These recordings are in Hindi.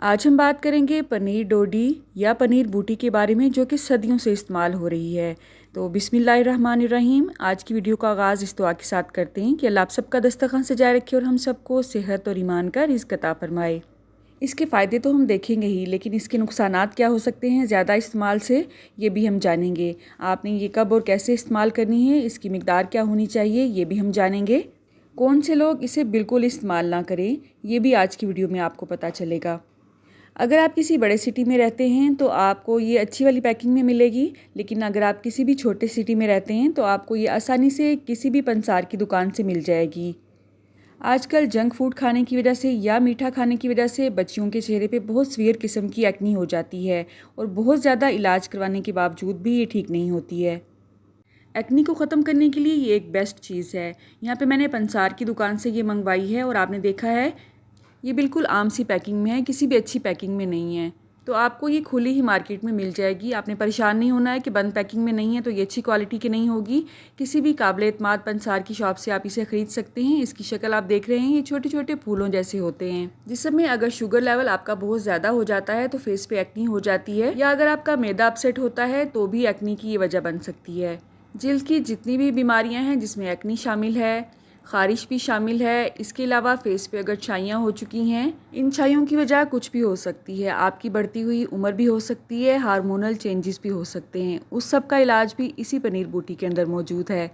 आज हम बात करेंगे पनीर डोडी या पनीर बूटी के बारे में, जो कि सदियों से इस्तेमाल हो रही है। तो बिस्मिल्लाहिर्रहमानिर्रहीम। आज की वीडियो का आगाज़ इस दुआ के साथ करते हैं कि अल्लाह आप सबका दस्तरखान सजाए रखे और हम सबको सेहत और ईमान का रिज़्क़ अता फरमाए। इसके फ़ायदे तो हम देखेंगे ही, लेकिन इसके नुकसानात क्या हो सकते हैं ज़्यादा इस्तेमाल से, ये भी हम जानेंगे। आपने ये कब और कैसे इस्तेमाल करनी है, इसकी मिकदार क्या होनी चाहिए, ये भी हम जानेंगे। कौन से लोग इसे बिल्कुल इस्तेमाल ना करें, ये भी आज की वीडियो में आपको पता चलेगा। अगर आप किसी बड़े सिटी में रहते हैं तो आपको ये अच्छी वाली पैकिंग में मिलेगी, लेकिन अगर आप किसी भी छोटे सिटी में रहते हैं तो आपको ये आसानी से किसी भी पंसार की दुकान से मिल जाएगी। आजकल जंक फूड खाने की वजह से या मीठा खाने की वजह से बच्चियों के चेहरे पे बहुत सीवियर किस्म की एक्नी हो जाती है और बहुत ज़्यादा इलाज करवाने के बावजूद भी ये ठीक नहीं होती है। एक्नी को ख़त्म करने के लिए ये एक बेस्ट चीज़ है। यहाँ पे मैंने पंसार की दुकान से ये मंगवाई है और आपने देखा है ये बिल्कुल आम सी पैकिंग में है, किसी भी अच्छी पैकिंग में नहीं है। तो आपको ये खुली ही मार्केट में मिल जाएगी। आपने परेशान नहीं होना है कि बंद पैकिंग में नहीं है तो ये अच्छी क्वालिटी की नहीं होगी। किसी भी काबिल एतमाद पंसार की शॉप से आप इसे ख़रीद सकते हैं। इसकी शक्ल आप देख रहे हैं, ये छोटे छोटे फूलों जैसे होते हैं। जिस समय अगर शुगर लेवल आपका बहुत ज़्यादा हो जाता है तो फेस पे एक्नी हो जाती है, या अगर आपका मैदा अपसेट होता है तो भी एक्नी की ये वजह बन सकती है। जिल्द की जितनी भी बीमारियाँ हैं जिसमें एक्नी शामिल है, ख़ारिश भी शामिल है, इसके अलावा फेस पे अगर छाइयाँ हो चुकी हैं, इन छाइयों की वजह कुछ भी हो सकती है। आपकी बढ़ती हुई उम्र भी हो सकती है, हार्मोनल चेंजेस भी हो सकते हैं। उस सब का इलाज भी इसी पनीर बूटी के अंदर मौजूद है।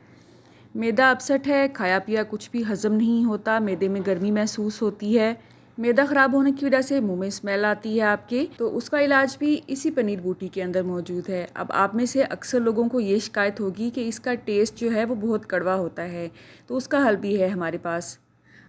मैदा अपसेट है, खाया पिया कुछ भी हज़म नहीं होता, मैदे में गर्मी महसूस होती है, मैदा ख़राब होने की वजह से मुंह में स्मेल आती है आपके, तो उसका इलाज भी इसी पनीर बूटी के अंदर मौजूद है। अब आप में से अक्सर लोगों को ये शिकायत होगी कि इसका टेस्ट जो है वो बहुत कड़वा होता है, तो उसका हल भी है हमारे पास।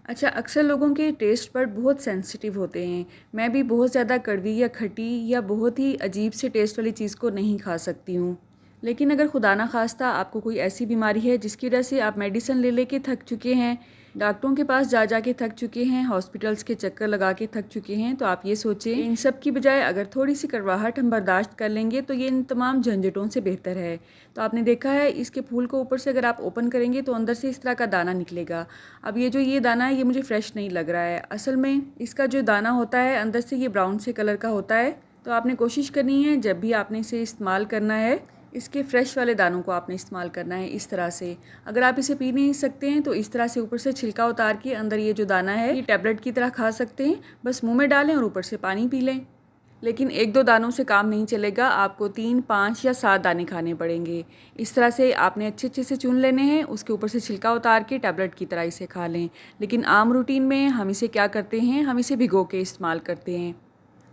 अच्छा, अक्सर लोगों के टेस्ट पर बहुत सेंसिटिव होते हैं। मैं भी बहुत ज़्यादा कड़वी या खट्टी या बहुत ही अजीब से टेस्ट वाली चीज़ को नहीं खा सकती हूँ। लेकिन अगर खुदा ना खास्ता आपको कोई ऐसी बीमारी है जिसकी वजह से आप मेडिसिन ले लेके थक चुके हैं, डॉक्टरों के पास जा जा के थक चुके हैं, हॉस्पिटल्स के चक्कर लगा के थक चुके हैं, तो आप ये सोचें इन सब की बजाय अगर थोड़ी सी कड़वाहट हम बर्दाश्त कर लेंगे तो ये इन तमाम झंझटों से बेहतर है। तो आपने देखा है इसके फूल को ऊपर से अगर आप ओपन करेंगे तो अंदर से इस तरह का दाना निकलेगा। अब ये दाना है, ये मुझे फ्रेश नहीं लग रहा है। असल में इसका जो दाना होता है अंदर से ये ब्राउन से कलर का होता है। तो आपने कोशिश करनी है जब भी आपने इसे इस्तेमाल करना है, इसके फ्रेश वाले दानों को आपने इस्तेमाल करना है इस तरह से। अगर आप इसे पी नहीं सकते हैं तो इस तरह से ऊपर से छिलका उतार के अंदर ये जो दाना है ये टैबलेट की तरह खा सकते हैं। बस मुंह में डालें और ऊपर से पानी पी लें। लेकिन एक दो दानों से काम नहीं चलेगा, आपको 3, 5 या 7 दाने खाने पड़ेंगे। इस तरह से आपने अच्छे अच्छे से चुन लेने हैं, उसके ऊपर से छिलका उतार के टैबलेट की तरह इसे खा लें। लेकिन आम रूटीन में हम इसे क्या करते हैं, हम इसे भिगो के इस्तेमाल करते हैं।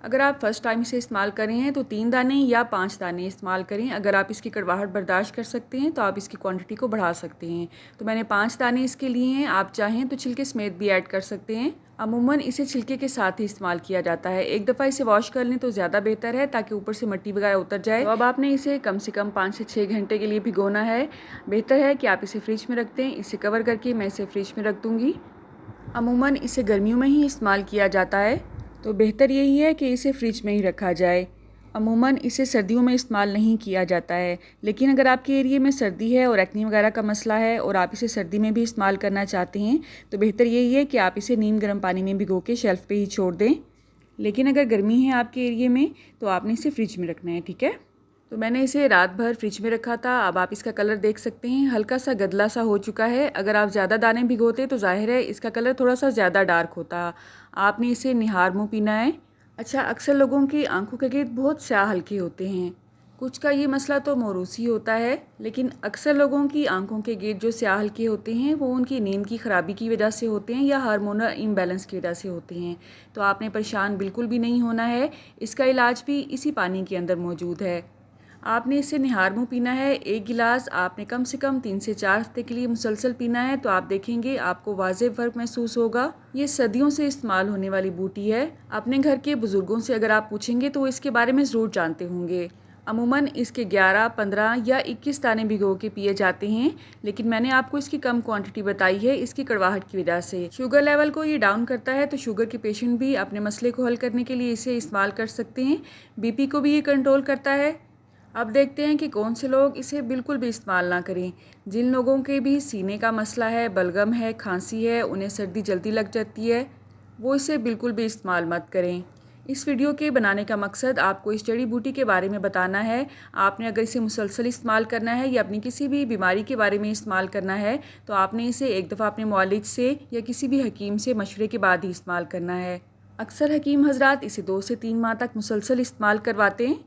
अगर आप फ़र्स्ट टाइम इसे इस्तेमाल कर रहे हैं तो 3 दाने या 5 दाने इस्तेमाल करें। अगर आप इसकी कड़वाहट बर्दाश्त कर सकते हैं तो आप इसकी क्वांटिटी को बढ़ा सकते हैं। तो मैंने 5 दाने इसके लिए हैं, आप चाहें तो छिलके समेत भी ऐड कर सकते हैं। अमूमन इसे छिलके के साथ ही इस्तेमाल किया जाता है। एक दफ़ा इसे वॉश कर लें तो ज़्यादा बेहतर है, ताकि ऊपर से मिट्टी वगैरह उतर जाए। तो अब आपने इसे कम से कम 5 से 6 घंटे के लिए भिगोना है। बेहतर है कि आप इसे फ्रिज में रख दें। इसे कवर करके मैं इसे फ्रिज में रख दूँगी। अमूमन इसे गर्मियों में ही इस्तेमाल किया जाता है, तो बेहतर यही है कि इसे फ्रिज में ही रखा जाए। अमूमन इसे सर्दियों में इस्तेमाल नहीं किया जाता है, लेकिन अगर आपके एरिया में सर्दी है और एक्नी वगैरह का मसला है और आप इसे सर्दी में भी इस्तेमाल करना चाहते हैं, तो बेहतर यही है कि आप इसे नीम गर्म पानी में भिगो के शेल्फ़ पे ही छोड़ दें। लेकिन अगर गर्मी है आपके एरिया में तो आपने इसे फ्रिज में रखना है, ठीक है। तो मैंने इसे रात भर फ्रिज में रखा था। अब आप इसका कलर देख सकते हैं, हल्का सा गदला सा हो चुका है। अगर आप ज़्यादा दाने भिगोते तो जाहिर है इसका कलर थोड़ा सा ज़्यादा डार्क होता। आपने इसे निहार मुँह पीना है। अच्छा, अक्सर लोगों की आंखों के गिर्द बहुत स्याह हल्के होते हैं। कुछ का ये मसला तो मोरूसी होता है, लेकिन अक्सर लोगों की आंखों के गिर्द जो स्याह हल्के होते हैं वो उनकी नींद की ख़राबी की वजह से होते हैं या हार्मोनल इम्बैलेंस की वजह से होते हैं। तो आपने परेशान बिल्कुल भी नहीं होना है। इसका इलाज भी इसी पानी के अंदर मौजूद है। आपने इसे निहार मुँह पीना है। 1 गिलास आपने कम से कम 3 से 4 हफ्ते के लिए मुसलसल पीना है, तो आप देखेंगे आपको वाज़ेह फ़र्क महसूस होगा। ये सदियों से इस्तेमाल होने वाली बूटी है। अपने घर के बुज़ुर्गों से अगर आप पूछेंगे तो वो इसके बारे में ज़रूर जानते होंगे। अमूमन इसके 11, 15 या 21 दाने भिगो के पिए जाते हैं, लेकिन मैंने आपको इसकी कम क्वांटिटी बताई है इसकी कड़वाहट की वजह से। शुगर लेवल को ये डाउन करता है, तो शुगर के पेशेंट भी अपने मसले को हल करने के लिए इसे इस्तेमाल कर सकते हैं। बीपी को भी ये कंट्रोल करता है। अब देखते हैं कि कौन से लोग इसे बिल्कुल भी इस्तेमाल ना करें। जिन लोगों के भी सीने का मसला है, बलगम है, खांसी है, उन्हें सर्दी जल्दी लग जाती है, वो इसे बिल्कुल भी इस्तेमाल मत करें। इस वीडियो के बनाने का मकसद आपको इस जड़ी बूटी के बारे में बताना है। आपने अगर इसे मुसलसल इस्तेमाल करना है या अपनी किसी भी बीमारी के बारे में इस्तेमाल करना है तो आपने इसे एक दफ़ा अपने मौलिज से या किसी भी हकीम से मशवरे के बाद ही इस्तेमाल करना है। अक्सर हकीम हजरात इसे 2 से 3 माह तक मुसलसल इस्तेमाल करवाते हैं,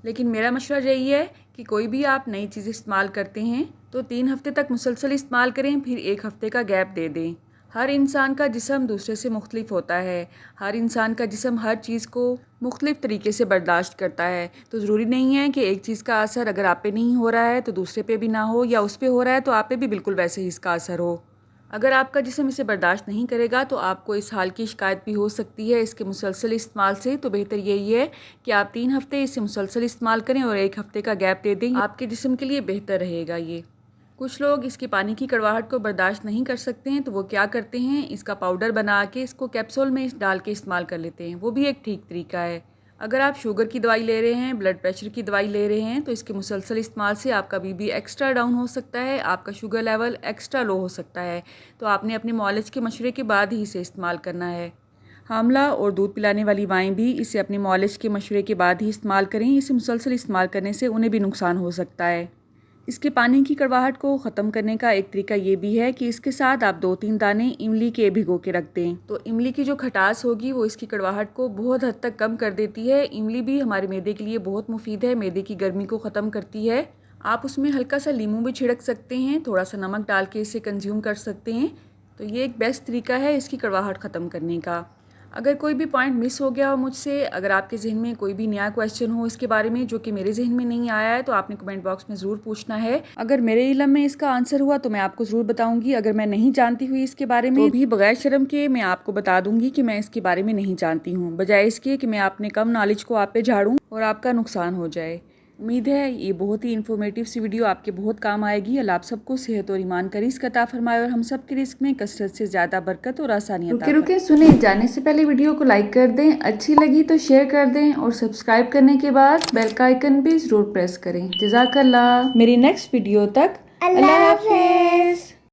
लेकिन मेरा मशवरा यही है कि कोई भी आप नई चीज़ इस्तेमाल करते हैं तो 3 हफ़्ते तक मुसलसल इस्तेमाल करें, फिर 1 हफ़्ते का गैप दे दें। हर इंसान का जिस्म दूसरे से मुख्तलिफ होता है। हर इंसान का जिस्म हर चीज़ को मुख्तलिफ तरीके से बर्दाश्त करता है। तो ज़रूरी नहीं है कि एक चीज़ का असर अगर आप पे नहीं हो रहा है तो दूसरे पे भी ना हो, या उस पे हो रहा है तो आप पे भी बिल्कुल वैसे ही इसका असर हो। अगर आपका जिस्म इसे बर्दाश्त नहीं करेगा तो आपको इस हाल की शिकायत भी हो सकती है इसके मुसलसल इस्तेमाल से। तो बेहतर यही है कि आप 3 हफ़्ते इसे मुसलसल इस्तेमाल करें और 1 हफ़्ते का गैप दे दें। आपके जिस्म के लिए बेहतर रहेगा ये। कुछ लोग इसके पानी की कड़वाहट को बर्दाश्त नहीं कर सकते हैं, तो वो क्या करते हैं, इसका पाउडर बना के इसको कैप्सूल में डाल के इस्तेमाल कर लेते हैं। वो भी एक ठीक तरीका है। अगर आप शुगर की दवाई ले रहे हैं, ब्लड प्रेशर की दवाई ले रहे हैं तो इसके मुसलसल इस्तेमाल से आपका बीपी एक्स्ट्रा डाउन हो सकता है, आपका शुगर लेवल एक्स्ट्रा लो हो सकता है। तो आपने अपने मौलिज के मशवरे के बाद ही इसे इस्तेमाल करना है। हामला और दूध पिलाने वाली माएँ भी इसे अपने मौलिज के मशवरे के बाद ही इस्तेमाल करें। इसे मुसलसल इस्तेमाल करने से उन्हें भी नुकसान हो सकता है। इसके पानी की कड़वाहट को ख़त्म करने का एक तरीका ये भी है कि इसके साथ आप 2-3 दाने इमली के भिगो के रख दें। तो इमली की जो खटास होगी वो इसकी कड़वाहट को बहुत हद तक कम कर देती है। इमली भी हमारे मैदे के लिए बहुत मुफीद है, मैदे की गर्मी को ख़त्म करती है। आप उसमें हल्का सा नींबू भी छिड़क सकते हैं, थोड़ा सा नमक डाल के इसे कंज्यूम कर सकते हैं। तो ये एक बेस्ट तरीका है इसकी कड़वाहट ख़त्म करने का। अगर कोई भी पॉइंट मिस हो गया हो मुझसे, अगर आपके जहन में कोई भी नया क्वेश्चन हो इसके बारे में जो कि मेरे जहन में नहीं आया है, तो आपने कमेंट बॉक्स में ज़रूर पूछना है। अगर मेरे इल्म में इसका आंसर हुआ तो मैं आपको ज़रूर बताऊंगी। अगर मैं नहीं जानती हुई इसके बारे में तो भी बगैर शर्म के मैं आपको बता दूंगी कि मैं इसके बारे में नहीं जानती हूँ, बजाय इसके कि मैं अपने कम नॉलेज को आप पे झाड़ूँ और आपका नुकसान हो जाए। उम्मीद है ये बहुत ही इन्फॉर्मेटिव सी वीडियो आपके बहुत काम आएगी। अल्लाह आप सबको सेहत और ईमान का रिज़्क अता फरमाए और हम सब के रिज़्क में कसरत से ज़्यादा बरकत और आसानी अता। रुके सुने जाने से पहले वीडियो को लाइक कर दें, अच्छी लगी तो शेयर कर दें और सब्सक्राइब करने के बाद बेल का आइकन भी ज़रूर प्रेस करें। जज़ाकल्लाह। मेरी नेक्स्ट वीडियो तक अल्लाह हाफ़िज़।